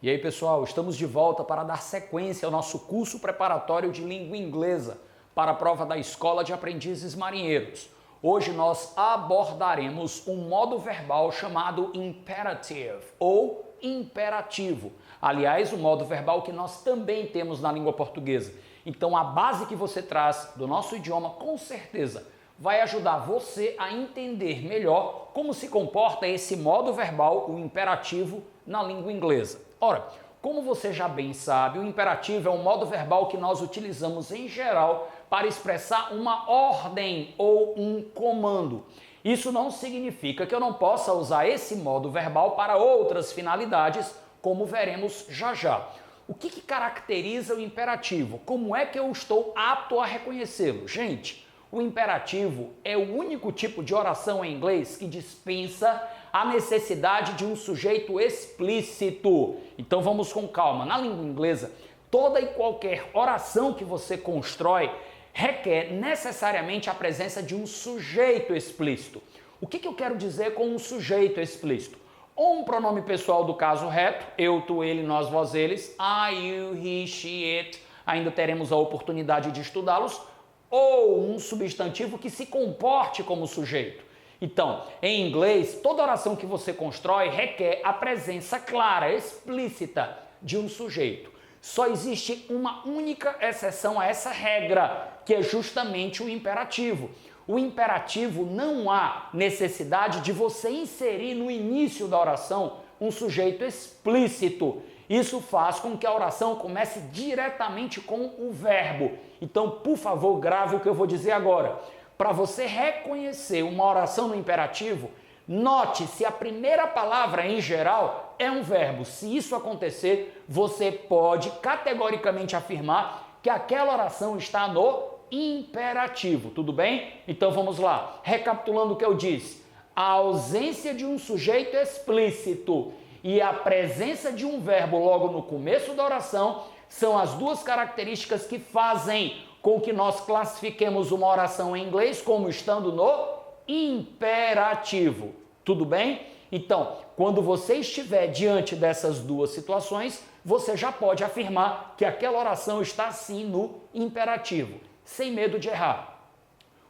E aí, pessoal, estamos de volta para dar sequência ao nosso curso preparatório de língua inglesa para a prova da Escola de Aprendizes Marinheiros. Hoje nós abordaremos um modo verbal chamado imperative ou imperativo. Aliás, o modo verbal que nós também temos na língua portuguesa. Então, a base que você traz do nosso idioma, com certeza, vai ajudar você a entender melhor como se comporta esse modo verbal, o imperativo, na língua inglesa. Ora, como você já bem sabe, o imperativo é um modo verbal que nós utilizamos em geral para expressar uma ordem ou um comando. Isso não significa que eu não possa usar esse modo verbal para outras finalidades, como veremos já já. O que caracteriza o imperativo? Como é que eu estou apto a reconhecê-lo? Gente, o imperativo é o único tipo de oração em inglês que dispensa a necessidade de um sujeito explícito. Então vamos com calma. Na língua inglesa, toda e qualquer oração que você constrói requer necessariamente a presença de um sujeito explícito. O que eu quero dizer com um sujeito explícito? Ou um pronome pessoal do caso reto, eu, tu, ele, nós, vós, eles, I, you, he, she, it, ainda teremos a oportunidade de estudá-los, ou um substantivo que se comporte como sujeito. Então, em inglês, toda oração que você constrói requer a presença clara, explícita de um sujeito. Só existe uma única exceção a essa regra, que é justamente o imperativo. O imperativo não há necessidade de você inserir no início da oração um sujeito explícito. Isso faz com que a oração comece diretamente com o verbo. Então, por favor, grave o que eu vou dizer agora. Para você reconhecer uma oração no imperativo, note se a primeira palavra em geral é um verbo. Se isso acontecer, você pode categoricamente afirmar que aquela oração está no imperativo, tudo bem? Então vamos lá. Recapitulando o que eu disse. A ausência de um sujeito explícito e a presença de um verbo logo no começo da oração são as duas características que fazem com que nós classifiquemos uma oração em inglês como estando no imperativo. Tudo bem? Então, quando você estiver diante dessas duas situações, você já pode afirmar que aquela oração está sim no imperativo, sem medo de errar.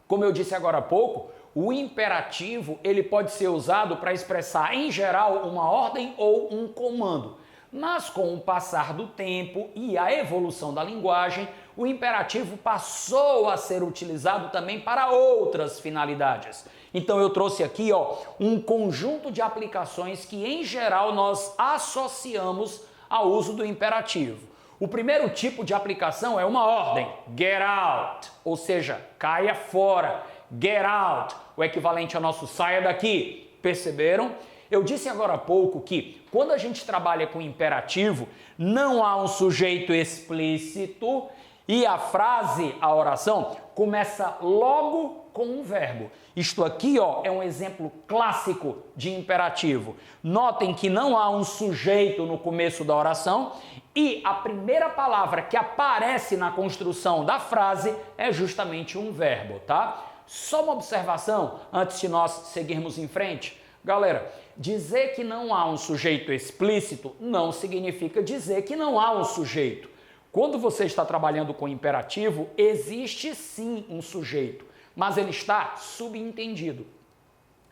Como eu disse agora há pouco, o imperativo ele pode ser usado para expressar em geral uma ordem ou um comando. Mas com o passar do tempo e a evolução da linguagem, o imperativo passou a ser utilizado também para outras finalidades. Então eu trouxe aqui um conjunto de aplicações que em geral nós associamos ao uso do imperativo. O primeiro tipo de aplicação é uma ordem, get out, ou seja, caia fora, get out, o equivalente ao nosso saia daqui, perceberam? Eu disse agora há pouco que quando a gente trabalha com imperativo, não há um sujeito explícito e a frase, a oração, começa logo com um verbo. Isto aqui é um exemplo clássico de imperativo. Notem que não há um sujeito no começo da oração e a primeira palavra que aparece na construção da frase é justamente um verbo, tá? Só uma observação antes de nós seguirmos em frente. Galera, dizer que não há um sujeito explícito não significa dizer que não há um sujeito. Quando você está trabalhando com imperativo, existe sim um sujeito, mas ele está subentendido.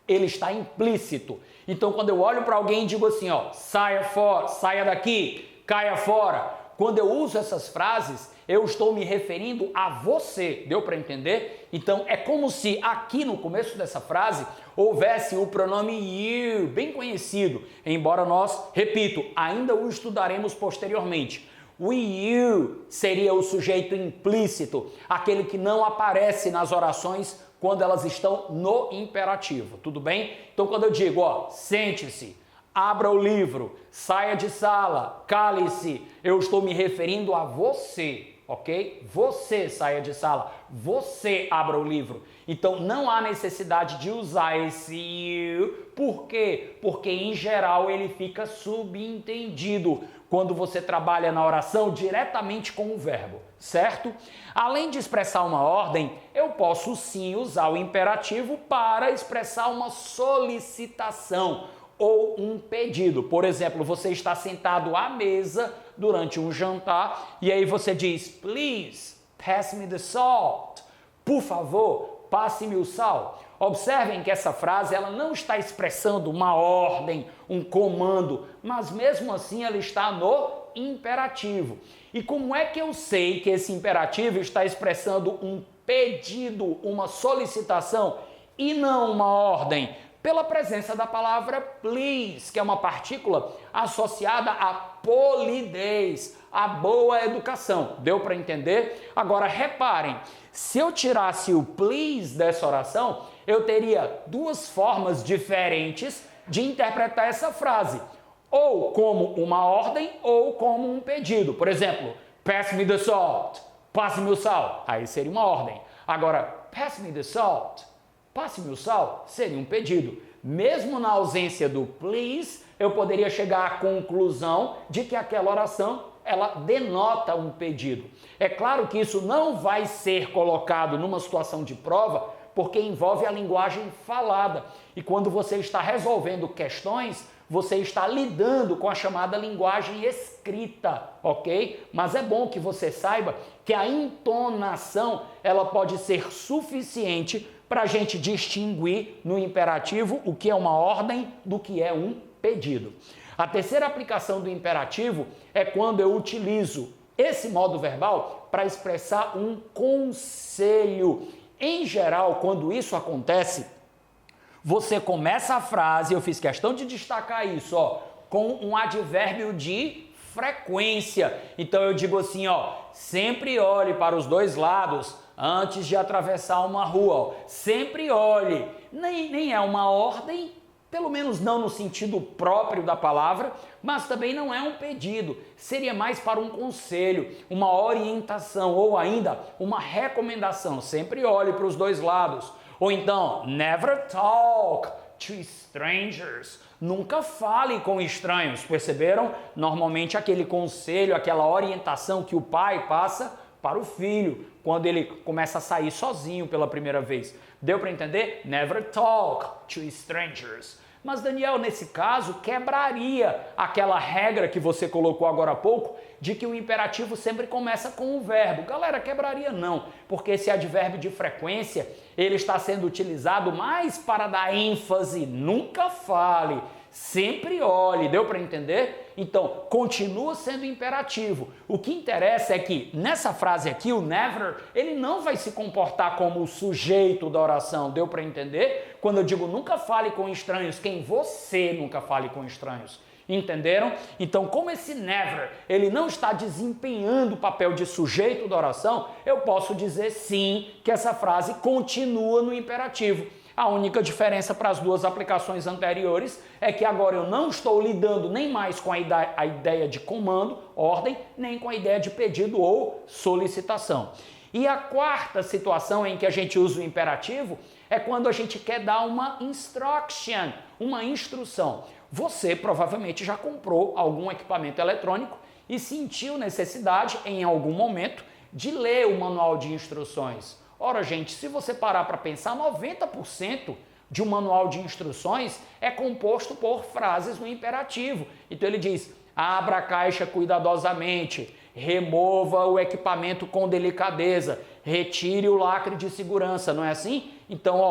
Ele está implícito. Então, quando eu olho para alguém e digo assim, saia fora, saia daqui, caia fora. Quando eu uso essas frases, eu estou me referindo a você. Deu para entender? Então, é como se aqui no começo dessa frase houvesse o pronome you, bem conhecido, embora nós, repito, ainda o estudaremos posteriormente. O you seria o sujeito implícito, aquele que não aparece nas orações quando elas estão no imperativo, tudo bem? Então, quando eu digo, sente-se, abra o livro, saia de sala, cale-se, eu estou me referindo a você, ok? Você saia de sala, você abra o livro. Então, não há necessidade de usar esse you. Por quê? Porque, em geral, ele fica subentendido quando você trabalha na oração diretamente com o verbo, certo? Além de expressar uma ordem, eu posso sim usar o imperativo para expressar uma solicitação ou um pedido. Por exemplo, você está sentado à mesa durante um jantar e aí você diz, please, pass me the salt. Por favor, passe-me o sal. Observem que essa frase ela não está expressando uma ordem, um comando, mas mesmo assim ela está no imperativo. E como é que eu sei que esse imperativo está expressando um pedido, uma solicitação e não uma ordem? Pela presença da palavra please, que é uma partícula associada à polidez, à boa educação. Deu para entender? Agora reparem, se eu tirasse o please dessa oração, eu teria duas formas diferentes de interpretar essa frase. Ou como uma ordem ou como um pedido. Por exemplo, pass me the salt, passe-me o sal. Aí seria uma ordem. Agora, pass me the salt, passe-me o sal, seria um pedido. Mesmo na ausência do please, eu poderia chegar à conclusão de que aquela oração, ela denota um pedido. É claro que isso não vai ser colocado numa situação de prova, porque envolve a linguagem falada. E quando você está resolvendo questões, você está lidando com a chamada linguagem escrita, ok? Mas é bom que você saiba que a entonação, ela pode ser suficiente para a gente distinguir no imperativo o que é uma ordem do que é um pedido. A terceira aplicação do imperativo é quando eu utilizo esse modo verbal para expressar um conselho. Em geral, quando isso acontece, você começa a frase, eu fiz questão de destacar isso, com um advérbio de frequência. Então eu digo assim, sempre olhe para os dois lados antes de atravessar uma rua. Sempre olhe. Nem é uma ordem, pelo menos não no sentido próprio da palavra, mas também não é um pedido. Seria mais para um conselho, uma orientação ou ainda uma recomendação. Sempre olhe para os dois lados. Ou então, never talk to strangers. Nunca fale com estranhos. Perceberam? Normalmente aquele conselho, aquela orientação que o pai passa para o filho, quando ele começa a sair sozinho pela primeira vez. Deu para entender? Never talk to strangers. Mas Daniel, nesse caso, quebraria aquela regra que você colocou agora há pouco, de que o imperativo sempre começa com o verbo. Galera, quebraria não, porque esse advérbio de frequência, ele está sendo utilizado mais para dar ênfase, nunca fale, sempre olhe, deu para entender? Então, continua sendo imperativo. O que interessa é que, nessa frase aqui, o never, ele não vai se comportar como o sujeito da oração, deu para entender? Quando eu digo nunca fale com estranhos, quem você nunca fale com estranhos. Entenderam? Então, como esse never, ele não está desempenhando o papel de sujeito da oração, eu posso dizer sim que essa frase continua no imperativo. A única diferença para as duas aplicações anteriores é que agora eu não estou lidando nem mais com a ideia de comando, ordem, nem com a ideia de pedido ou solicitação. E a quarta situação em que a gente usa o imperativo é quando a gente quer dar uma instruction, uma instrução. Você provavelmente já comprou algum equipamento eletrônico e sentiu necessidade, em algum momento, de ler o manual de instruções. Ora, gente, se você parar para pensar, 90% de um manual de instruções é composto por frases no imperativo. Então ele diz, abra a caixa cuidadosamente, remova o equipamento com delicadeza, retire o lacre de segurança, não é assim? Então,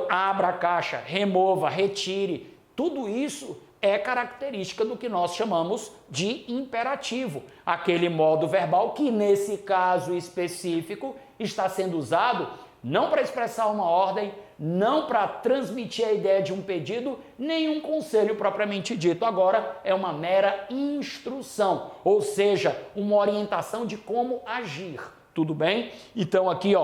abra a caixa, remova, retire. Tudo isso é característica do que nós chamamos de imperativo, aquele modo verbal que, nesse caso específico, está sendo usado não para expressar uma ordem, não para transmitir a ideia de um pedido, nem um conselho propriamente dito. Agora é uma mera instrução, ou seja, uma orientação de como agir. Tudo bem? Então aqui,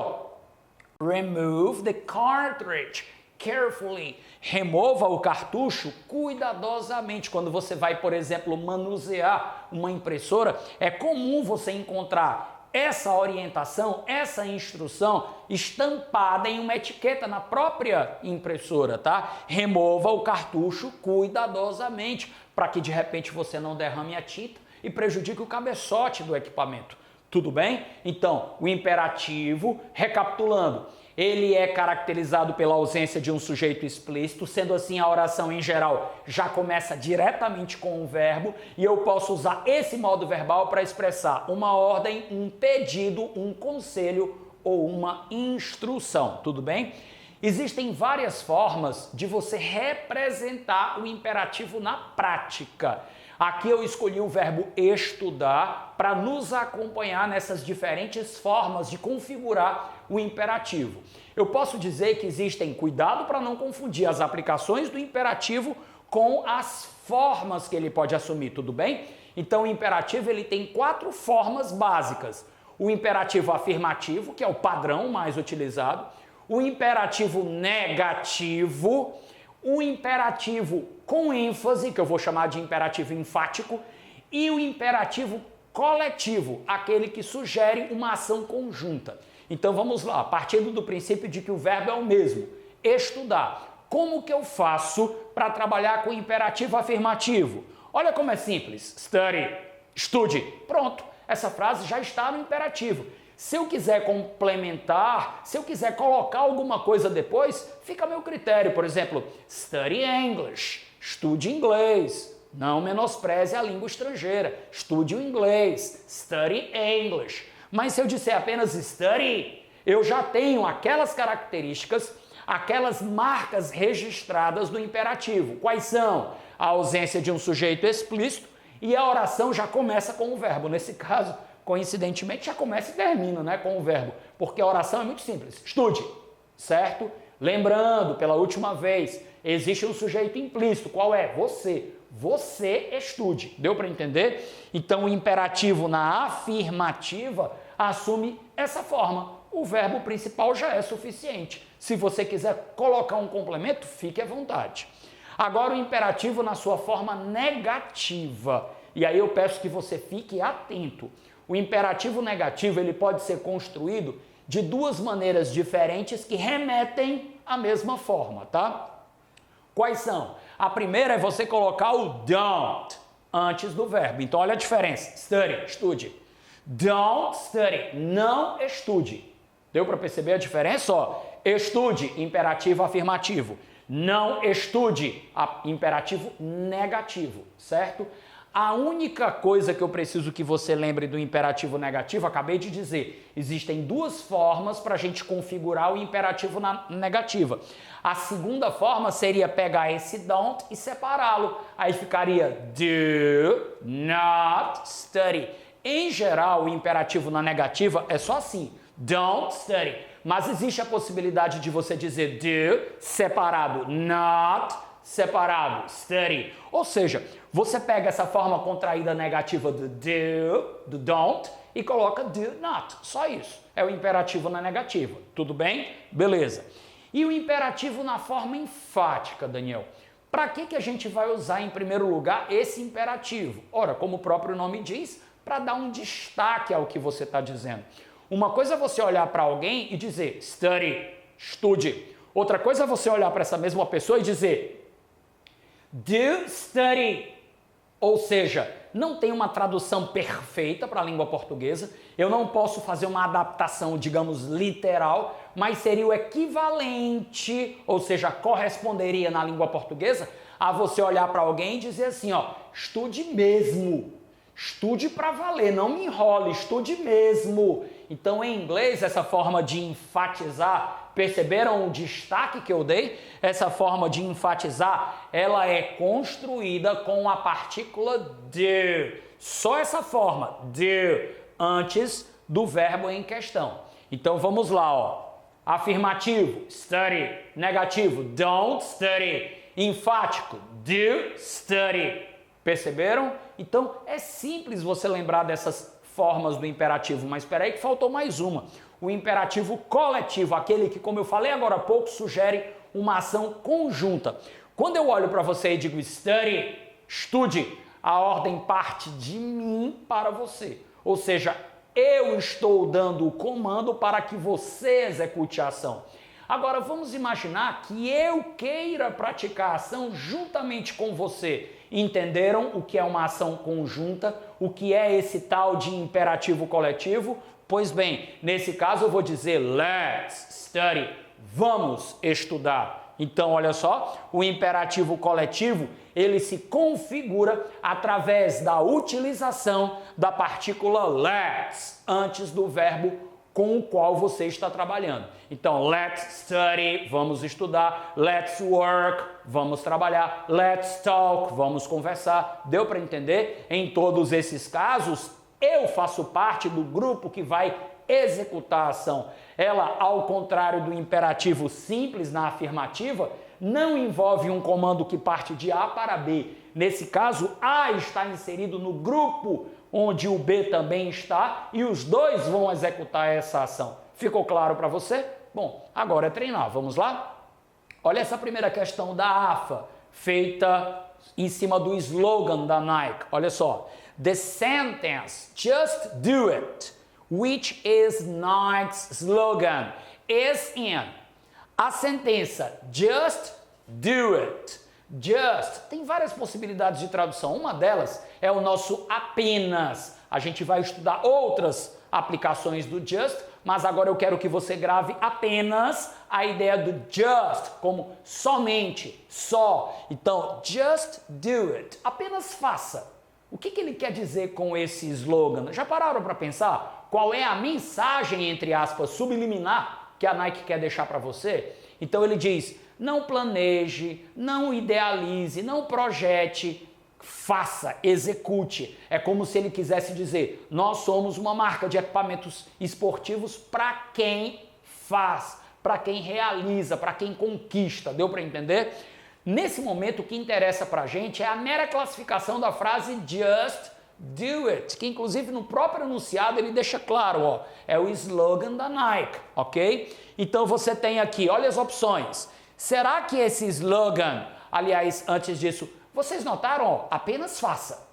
remove the cartridge carefully. Remova o cartucho cuidadosamente. Quando você vai, por exemplo, manusear uma impressora, é comum você encontrar essa orientação, essa instrução estampada em uma etiqueta na própria impressora, tá? Remova o cartucho cuidadosamente, para que de repente você não derrame a tinta e prejudique o cabeçote do equipamento. Tudo bem? Então, o imperativo, recapitulando, ele é caracterizado pela ausência de um sujeito explícito, sendo assim a oração em geral já começa diretamente com o verbo e eu posso usar esse modo verbal para expressar uma ordem, um pedido, um conselho ou uma instrução, tudo bem? Existem várias formas de você representar o imperativo na prática. Aqui eu escolhi o verbo estudar para nos acompanhar nessas diferentes formas de configurar o imperativo. Eu posso dizer que existem, cuidado para não confundir as aplicações do imperativo com as formas que ele pode assumir, tudo bem? Então o imperativo ele tem 4 formas básicas. O imperativo afirmativo, que é o padrão mais utilizado, o imperativo negativo, o imperativo com ênfase, que eu vou chamar de imperativo enfático, e o imperativo coletivo, aquele que sugere uma ação conjunta. Então vamos lá, partindo do princípio de que o verbo é o mesmo, estudar. Como que eu faço para trabalhar com o imperativo afirmativo? Olha como é simples, study, estude, pronto, essa frase já está no imperativo. Se eu quiser complementar, se eu quiser colocar alguma coisa depois, fica a meu critério. Por exemplo, study English, estude inglês. Não menospreze a língua estrangeira, estude o inglês, study English. Mas se eu disser apenas study, eu já tenho aquelas características, aquelas marcas registradas do imperativo. Quais são? A ausência de um sujeito explícito e a oração já começa com o verbo. Nesse caso, coincidentemente, já começa e termina, né, com o verbo, porque a oração é muito simples. Estude, certo? Lembrando, pela última vez, existe um sujeito implícito. Qual é? Você. Você estude. Deu para entender? Então, o imperativo na afirmativa assume essa forma. O verbo principal já é suficiente. Se você quiser colocar um complemento, fique à vontade. Agora, o imperativo na sua forma negativa. E aí eu peço que você fique atento. O imperativo negativo ele pode ser construído de 2 maneiras diferentes que remetem à mesma forma, tá? Quais são? A primeira é você colocar o don't antes do verbo. Então olha a diferença. Study, estude. Don't study, não estude. Deu para perceber a diferença? Ó, estude, imperativo afirmativo. Não estude, imperativo negativo, certo? A única coisa que eu preciso que você lembre do imperativo negativo, acabei de dizer, existem 2 formas para a gente configurar o imperativo na negativa. A segunda forma seria pegar esse don't e separá-lo. Aí ficaria do not study. Em geral, o imperativo na negativa é só assim, don't study. Mas existe a possibilidade de você dizer do separado not, separado study. Ou seja, você pega essa forma contraída negativa do don't, e coloca do not. Só isso. É o imperativo na negativa. Tudo bem? Beleza. E o imperativo na forma enfática, Daniel? Para que a gente vai usar em primeiro lugar esse imperativo? Ora, como o próprio nome diz, para dar um destaque ao que você está dizendo. Uma coisa é você olhar para alguém e dizer study, estude. Outra coisa é você olhar para essa mesma pessoa e dizer do study. Ou seja, não tem uma tradução perfeita para a língua portuguesa, eu não posso fazer uma adaptação, digamos, literal, mas seria o equivalente, ou seja, corresponderia na língua portuguesa a você olhar para alguém e dizer assim, ó, estude mesmo, estude para valer, não me enrole, estude mesmo. Então, em inglês, essa forma de enfatizar, perceberam o destaque que eu dei? Essa forma de enfatizar, ela é construída com a partícula do. Só essa forma, do, antes do verbo em questão. Então, vamos lá, ó. Afirmativo, study. Negativo, don't study. Enfático, do study. Perceberam? Então, é simples você lembrar dessas formas do imperativo, mas espera aí que faltou mais uma. O imperativo coletivo, aquele que, como eu falei agora há pouco, sugere uma ação conjunta. Quando eu olho para você e digo study, estude, a ordem parte de mim para você. Ou seja, eu estou dando o comando para que você execute a ação. Agora, vamos imaginar que eu queira praticar a ação juntamente com você. Entenderam o que é uma ação conjunta? O que é esse tal de imperativo coletivo? Pois bem, nesse caso eu vou dizer let's study, vamos estudar. Então, olha só, o imperativo coletivo, ele se configura através da utilização da partícula let's antes do verbo com o qual você está trabalhando. Então, let's study, vamos estudar. Let's work, vamos trabalhar. Let's talk, vamos conversar. Deu para entender? Em todos esses casos, eu faço parte do grupo que vai executar a ação. Ela, ao contrário do imperativo simples na afirmativa, não envolve um comando que parte de A para B. Nesse caso, A está inserido no grupo onde o B também está e os dois vão executar essa ação. Ficou claro para você? Bom, agora é treinar. Vamos lá? Olha essa primeira questão da AFA, feita em cima do slogan da Nike. Olha só. The sentence, just do it, which is Nike's slogan, is in. A sentença, just do it. Just, tem várias possibilidades de tradução. Uma delas é o nosso apenas. A gente vai estudar outras aplicações do just, mas agora eu quero que você grave apenas a ideia do just, como somente, só. Então, just do it. Apenas faça. O que ele quer dizer com esse slogan? Já pararam para pensar qual é a mensagem, entre aspas, subliminar que a Nike quer deixar para você? Então ele diz, não planeje, não idealize, não projete, faça, execute. É como se ele quisesse dizer, nós somos uma marca de equipamentos esportivos para quem faz, para quem realiza, para quem conquista. Deu para entender? Nesse momento, o que interessa para a gente é a mera classificação da frase just do it, que inclusive no próprio enunciado ele deixa claro, ó, é o slogan da Nike, ok? Então você tem aqui, olha as opções. Será que esse slogan, aliás, antes disso, vocês notaram, ó, apenas faça,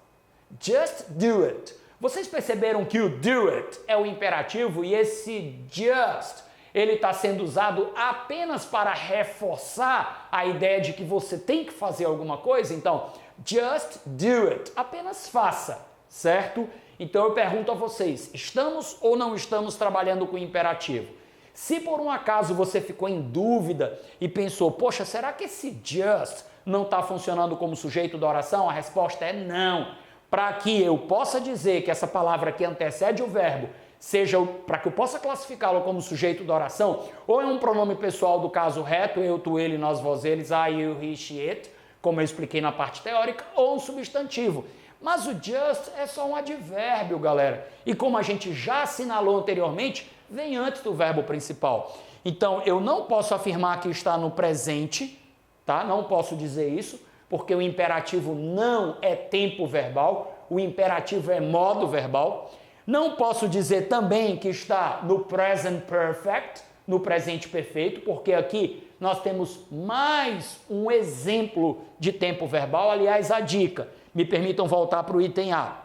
just do it. Vocês perceberam que o do it é o imperativo e esse just ele está sendo usado apenas para reforçar a ideia de que você tem que fazer alguma coisa? Então, just do it, apenas faça, certo? Então eu pergunto a vocês, estamos ou não estamos trabalhando com o imperativo? Se por um acaso você ficou em dúvida e pensou, poxa, será que esse just não está funcionando como sujeito da oração? A resposta é não. Para que eu possa dizer que essa palavra que antecede o verbo seja para que eu possa classificá-lo como sujeito da oração, ou é um pronome pessoal do caso reto, eu, tu, ele, nós, vós, eles, I, you, he, she, it, como eu expliquei na parte teórica, ou um substantivo. Mas o just é só um advérbio, galera. E como a gente já assinalou anteriormente, vem antes do verbo principal. Então, eu não posso afirmar que está no presente, tá? Não posso dizer isso, porque o imperativo não é tempo verbal, o imperativo é modo verbal. Não posso dizer também que está no present perfect, no presente perfeito, porque aqui nós temos mais um exemplo de tempo verbal. Aliás, a dica, me permitam voltar para o item A.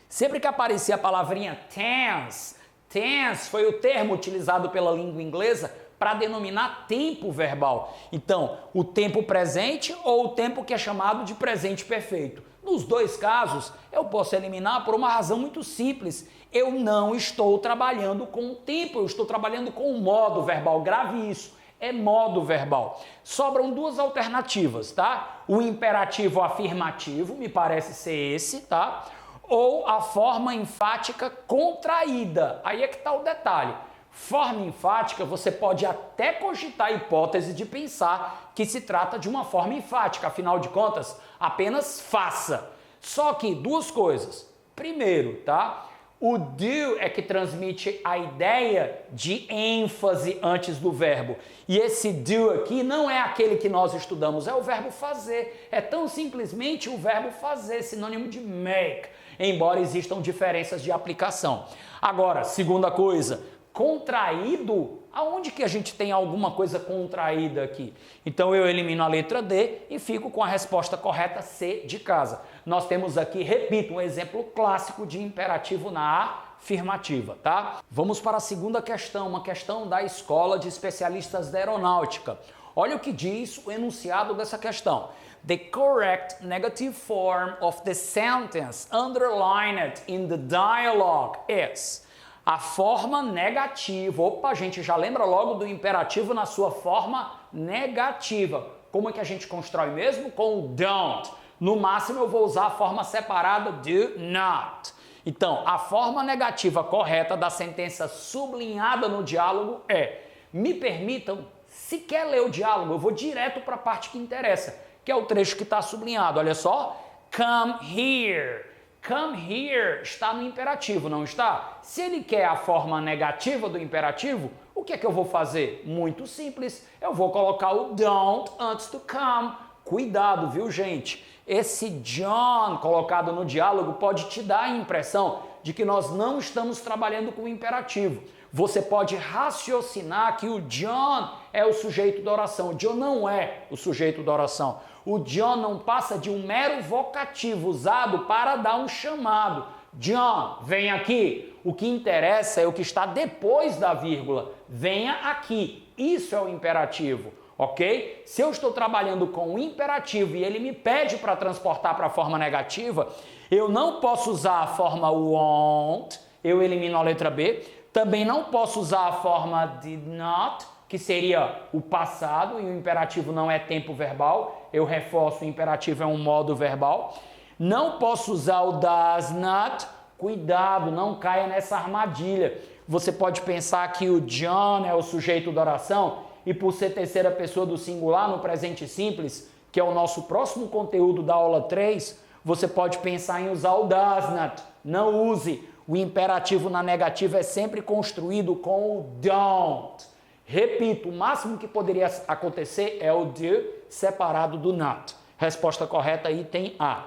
Sempre que aparecer a palavrinha tense, tense foi o termo utilizado pela língua inglesa para denominar tempo verbal. Então, o tempo presente ou o tempo que é chamado de presente perfeito. Nos dois casos, eu posso eliminar por uma razão muito simples. Eu não estou trabalhando com o tempo, eu estou trabalhando com o modo verbal. Grave isso, é modo verbal. Sobram duas alternativas, tá? O imperativo afirmativo, me parece ser esse, tá? Ou a forma enfática contraída. Aí é que está o detalhe. Forma enfática, você pode até cogitar a hipótese de pensar que se trata de uma forma enfática, afinal de contas, apenas faça. Só que duas coisas. Primeiro, tá? O do é que transmite a ideia de ênfase antes do verbo. E esse do aqui não é aquele que nós estudamos, é o verbo fazer. É tão simplesmente o verbo fazer, sinônimo de make, embora existam diferenças de aplicação. Agora, segunda coisa, contraído, aonde que a gente tem alguma coisa contraída aqui? Então eu elimino a letra D e fico com a resposta correta C de casa. Nós temos aqui, repito, um exemplo clássico de imperativo na afirmativa, tá? Vamos para a segunda questão, uma questão da Escola de Especialistas da Aeronáutica. Olha o que diz o enunciado dessa questão. The correct negative form of the sentence underlined in the dialogue is. A forma negativa. Opa, a gente já lembra logo do imperativo na sua forma negativa. Como é que a gente constrói mesmo? Com o don't. No máximo eu vou usar a forma separada do not. Então, a forma negativa correta da sentença sublinhada no diálogo é: me permitam sequer ler o diálogo, eu vou direto para a parte que interessa, que é o trecho que está sublinhado. Olha só, come here. Come here está no imperativo, não está? Se ele quer a forma negativa do imperativo, o que é que eu vou fazer? Muito simples, eu vou colocar o don't antes do come. Cuidado, viu, gente? Esse John colocado no diálogo pode te dar a impressão de que nós não estamos trabalhando com o imperativo. Você pode raciocinar que o John é o sujeito da oração. O John não é o sujeito da oração. O John não passa de um mero vocativo usado para dar um chamado. John, vem aqui. O que interessa é o que está depois da vírgula. Venha aqui. Isso é o imperativo, ok? Se eu estou trabalhando com o imperativo e ele me pede para transportar para a forma negativa, eu não posso usar a forma won't, eu elimino a letra B. Também não posso usar a forma did not, que seria o passado, e o imperativo não é tempo verbal. Eu reforço, o imperativo é um modo verbal. Não posso usar o does not. Cuidado, não caia nessa armadilha. Você pode pensar que o John é o sujeito da oração e por ser terceira pessoa do singular no presente simples, que é o nosso próximo conteúdo da aula 3, você pode pensar em usar o does not. Não use. O imperativo na negativa é sempre construído com o don't. Repito, o máximo que poderia acontecer é o do separado do not. Resposta correta, item A.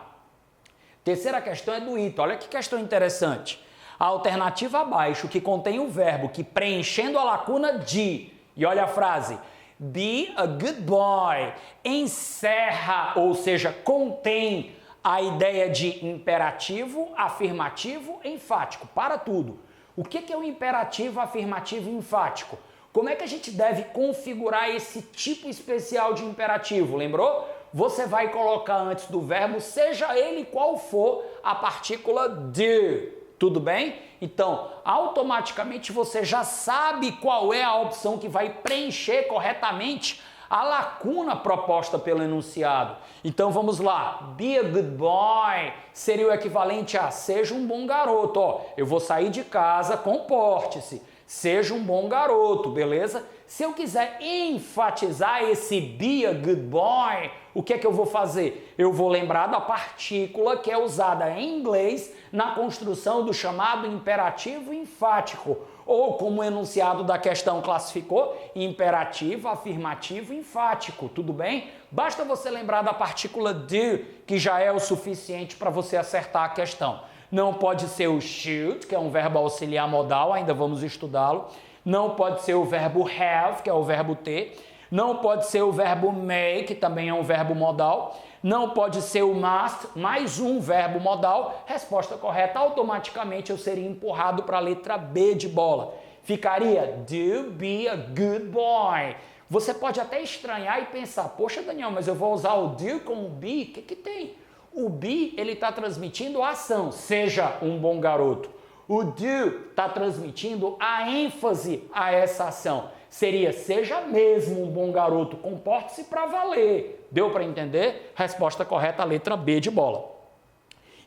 Terceira questão é do it. Olha que questão interessante. A alternativa abaixo, que contém o verbo que preenchendo a lacuna de, e olha a frase, be a good boy, encerra, ou seja, contém a ideia de imperativo, afirmativo, enfático, para tudo. O que é o imperativo, afirmativo e enfático? Como é que a gente deve configurar esse tipo especial de imperativo? Lembrou? Você vai colocar antes do verbo, seja ele qual for, a partícula do. Tudo bem? Então, automaticamente você já sabe qual é a opção que vai preencher corretamente a lacuna proposta pelo enunciado. Então vamos lá, be a good boy seria o equivalente a seja um bom garoto. Ó, eu vou sair de casa, comporte-se, seja um bom garoto, beleza? Se eu quiser enfatizar esse be a good boy, o que é que eu vou fazer? Eu vou lembrar da partícula que é usada em inglês na construção do chamado imperativo enfático, ou como o enunciado da questão classificou, imperativo, afirmativo, enfático, tudo bem? Basta você lembrar da partícula do, que já é o suficiente para você acertar a questão. Não pode ser o should, que é um verbo auxiliar modal, ainda vamos estudá-lo. Não pode ser o verbo have, que é o verbo ter. Não pode ser o verbo may, que também é um verbo modal. Não pode ser o must, mais um verbo modal. Resposta correta, automaticamente eu seria empurrado para a letra B de bola. Ficaria do be a good boy. Você pode até estranhar e pensar, poxa Daniel, mas eu vou usar o do com o be? O que tem? O be, ele está transmitindo a ação, seja um bom garoto. O do está transmitindo a ênfase a essa ação. Seria, seja mesmo um bom garoto, comporte-se para valer. Deu para entender? Resposta correta, a letra B de bola.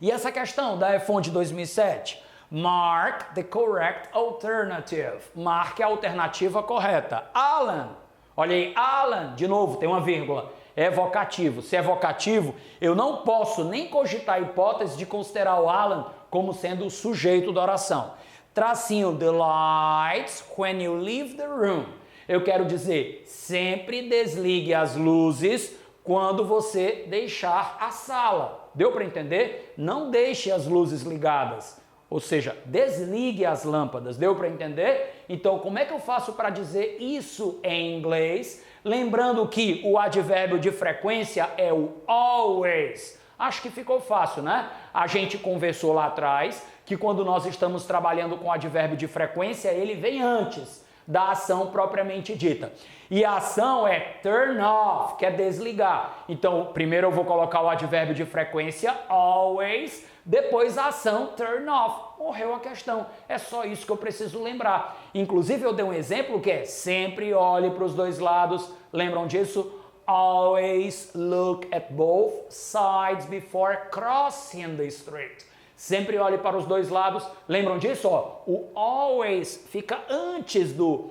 E essa questão da F1 de 2007? Mark the correct alternative. Marque a alternativa correta. Alan. Olha aí, Alan, de novo, tem uma vírgula. É vocativo. Se é vocativo, eu não posso nem cogitar a hipótese de considerar o Alan como sendo o sujeito da oração. Tracinho, the lights when you leave the room. Eu quero dizer, sempre desligue as luzes quando você deixar a sala. Deu para entender? Não deixe as luzes ligadas. Ou seja, desligue as lâmpadas. Deu para entender? Então, como é que eu faço para dizer isso em inglês? Lembrando que o advérbio de frequência é o always. Acho que ficou fácil, né? A gente conversou lá atrás que quando nós estamos trabalhando com advérbio de frequência, ele vem antes. da ação propriamente dita. E a ação é turn off, que é desligar. Então, primeiro eu vou colocar o advérbio de frequência, always, depois a ação turn off. Morreu a questão. É só isso que eu preciso lembrar. Inclusive, eu dei um exemplo que é sempre olhe para os dois lados. Lembram disso? Always look at both sides before crossing the street. Sempre olhe para os dois lados. Lembram disso? Ó, o always fica antes do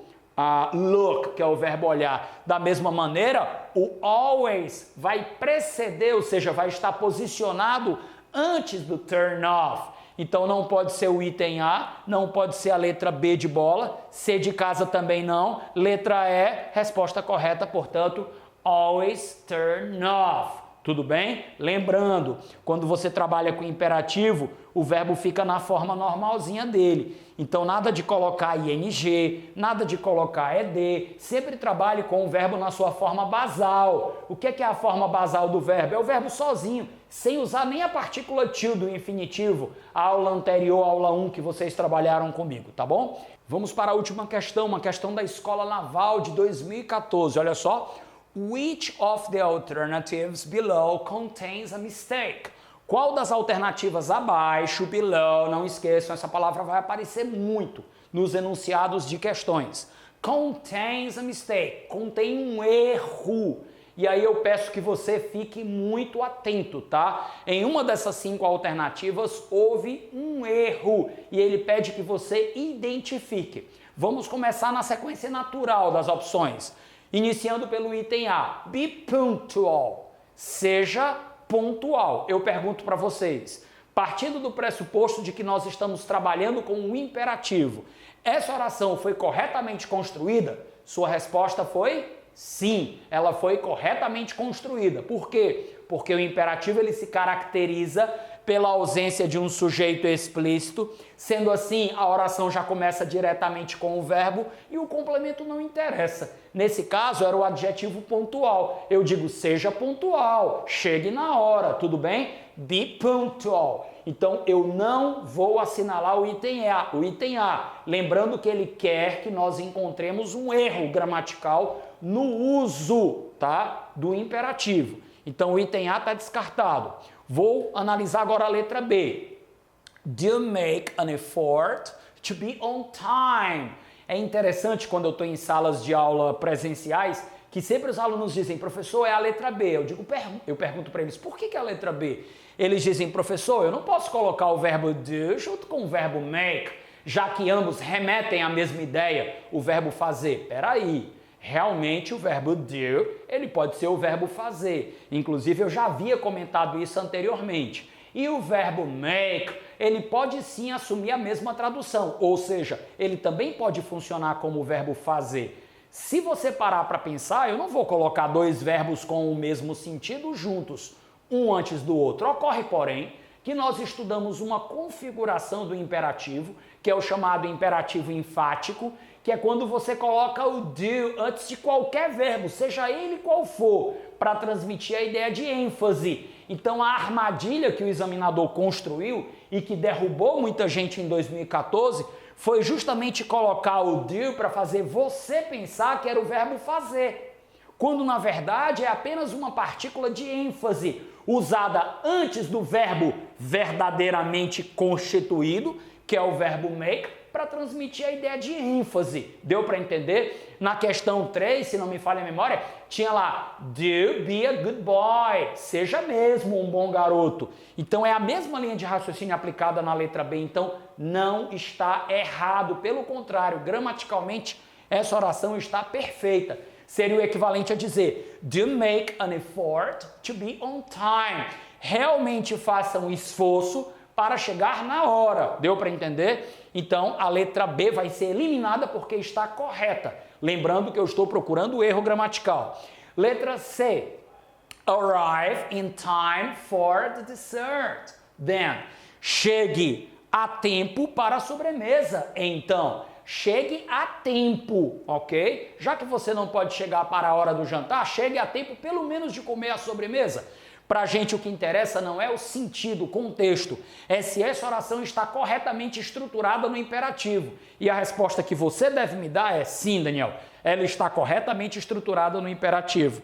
look, que é o verbo olhar. Da mesma maneira, o always vai preceder, ou seja, vai estar posicionado antes do turn off. Então não pode ser o item A, não pode ser a letra B de bola, C de casa também não, letra E, resposta correta, portanto, always turn off. Tudo bem? Lembrando, quando você trabalha com imperativo, o verbo fica na forma normalzinha dele. Então, nada de colocar ing, nada de colocar ed. Sempre trabalhe com o verbo na sua forma basal. O que é a forma basal do verbo? É o verbo sozinho, sem usar nem a partícula to do infinitivo, a aula anterior, a aula 1 que vocês trabalharam comigo, tá bom? Vamos para a última questão, uma questão da Escola Naval de 2014. Olha só. Which of the alternatives below contains a mistake? Qual das alternativas abaixo, below, não esqueçam, essa palavra vai aparecer muito nos enunciados de questões. Contains a mistake, contém um erro. E aí eu peço que você fique muito atento, tá? Em uma dessas 5 alternativas houve um erro e ele pede que você identifique. Vamos começar na sequência natural das opções. Iniciando pelo item A, be punctual, seja pontual. Eu pergunto para vocês, partindo do pressuposto de que nós estamos trabalhando com um imperativo, essa oração foi corretamente construída? Sua resposta foi sim, ela foi corretamente construída. Por quê? Porque o imperativo ele se caracteriza pela ausência de um sujeito explícito, sendo assim, a oração já começa diretamente com o verbo e o complemento não interessa. Nesse caso, era o adjetivo pontual. Eu digo, seja pontual, chegue na hora, tudo bem? Be punctual. Então, eu não vou assinalar o item A. Lembrando que ele quer que nós encontremos um erro gramatical no uso, tá, do imperativo. Então, o item A está descartado. Vou analisar agora a letra B. Do you make an effort to be on time? É interessante quando eu estou em salas de aula presenciais que sempre os alunos dizem, professor, é a letra B. Eu pergunto para eles, por que é a letra B? Eles dizem, professor, eu não posso colocar o verbo do junto com o verbo make, já que ambos remetem à mesma ideia, o verbo fazer. Peraí. Realmente o verbo do, ele pode ser o verbo fazer. Inclusive eu já havia comentado isso anteriormente. E o verbo make, ele pode sim assumir a mesma tradução, ou seja, ele também pode funcionar como o verbo fazer. Se você parar para pensar, eu não vou colocar 2 verbos com o mesmo sentido juntos, um antes do outro. Ocorre, porém, que nós estudamos uma configuração do imperativo, que é o chamado imperativo enfático, que é quando você coloca o do antes de qualquer verbo, seja ele qual for, para transmitir a ideia de ênfase. Então a armadilha que o examinador construiu e que derrubou muita gente em 2014 foi justamente colocar o do para fazer você pensar que era o verbo fazer, quando na verdade é apenas uma partícula de ênfase usada antes do verbo verdadeiramente constituído, que é o verbo make, para transmitir a ideia de ênfase. Deu para entender? Na questão 3, se não me falha a memória, tinha lá, do be a good boy, seja mesmo um bom garoto. Então é a mesma linha de raciocínio aplicada na letra B, então não está errado, pelo contrário, gramaticalmente essa oração está perfeita. Seria o equivalente a dizer, do make an effort to be on time. Realmente faça um esforço para chegar na hora. Deu para entender? Então, a letra B vai ser eliminada porque está correta. Lembrando que eu estou procurando o erro gramatical. Letra C. Arrive in time for the dessert. Then, chegue a tempo para a sobremesa. Então, chegue a tempo, ok? Já que você não pode chegar para a hora do jantar, chegue a tempo pelo menos de comer a sobremesa. Para a gente o que interessa não é o sentido, o contexto, é se essa oração está corretamente estruturada no imperativo. E a resposta que você deve me dar é sim, Daniel, ela está corretamente estruturada no imperativo.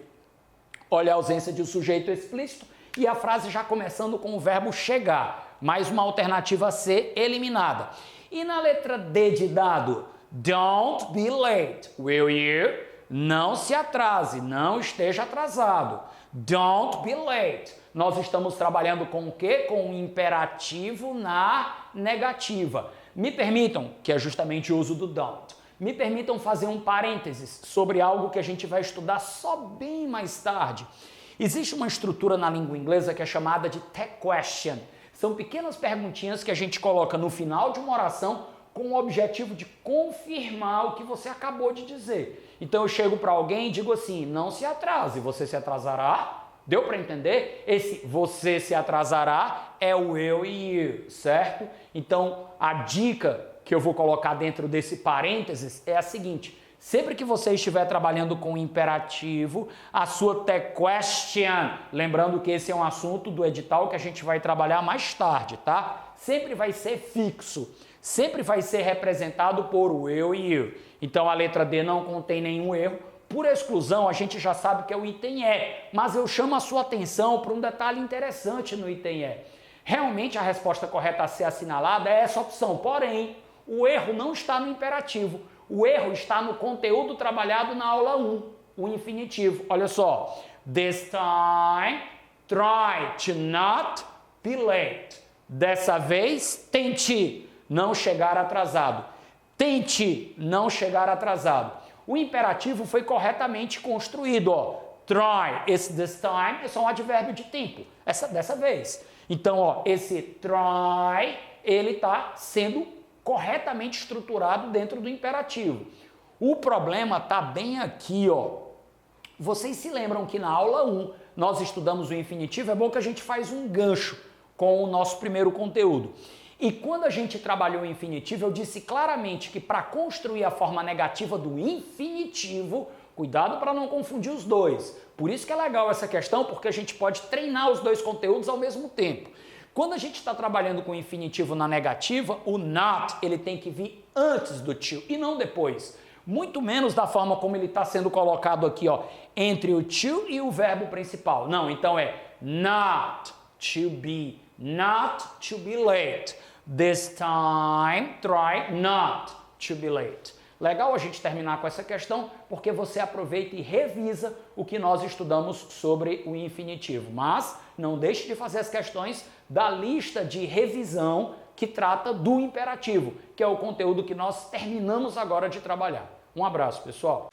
Olha a ausência de um sujeito explícito e a frase já começando com o verbo chegar, mais uma alternativa C eliminada. E na letra D de dado, don't be late, will you? Não se atrase, não esteja atrasado. Don't be late. Nós estamos trabalhando com o quê? Com o imperativo na negativa. Me permitam, que é justamente o uso do don't, me permitam fazer um parênteses sobre algo que a gente vai estudar só bem mais tarde. Existe uma estrutura na língua inglesa que é chamada de tag question. São pequenas perguntinhas que a gente coloca no final de uma oração com o objetivo de confirmar o que você acabou de dizer. Então eu chego para alguém e digo assim, não se atrase, você se atrasará? Deu para entender? Esse você se atrasará é o eu e you, certo? Então a dica que eu vou colocar dentro desse parênteses é a seguinte, sempre que você estiver trabalhando com imperativo, a sua tag question, lembrando que esse é um assunto do edital que a gente vai trabalhar mais tarde, tá? Sempre vai ser fixo, sempre vai ser representado por o eu e you. Então a letra D não contém nenhum erro. Por exclusão, a gente já sabe que é o item E, mas eu chamo a sua atenção para um detalhe interessante no item E. Realmente a resposta correta a ser assinalada é essa opção, porém, o erro não está no imperativo. O erro está no conteúdo trabalhado na aula 1, o infinitivo. Olha só. This time, try to not be late. Dessa vez, tente não chegar atrasado. Tente não chegar atrasado. O imperativo foi corretamente construído. Ó. Try, esse this time é só um advérbio de tempo. Dessa vez. Então, ó, esse try, ele está sendo corretamente estruturado dentro do imperativo. O problema está bem aqui, ó. Vocês se lembram que na aula 1 nós estudamos o infinitivo? É bom que a gente faz um gancho com o nosso primeiro conteúdo. E quando a gente trabalhou o infinitivo, eu disse claramente que para construir a forma negativa do infinitivo, cuidado para não confundir os dois. Por isso que é legal essa questão, porque a gente pode treinar os dois conteúdos ao mesmo tempo. Quando a gente está trabalhando com o infinitivo na negativa, o not ele tem que vir antes do to e não depois. Muito menos da forma como ele está sendo colocado aqui, ó, entre o to e o verbo principal. Não, então é not to be late. This time, try not to be late. Legal a gente terminar com essa questão, porque você aproveita e revisa o que nós estudamos sobre o infinitivo. Mas não deixe de fazer as questões da lista de revisão que trata do imperativo, que é o conteúdo que nós terminamos agora de trabalhar. Um abraço, pessoal!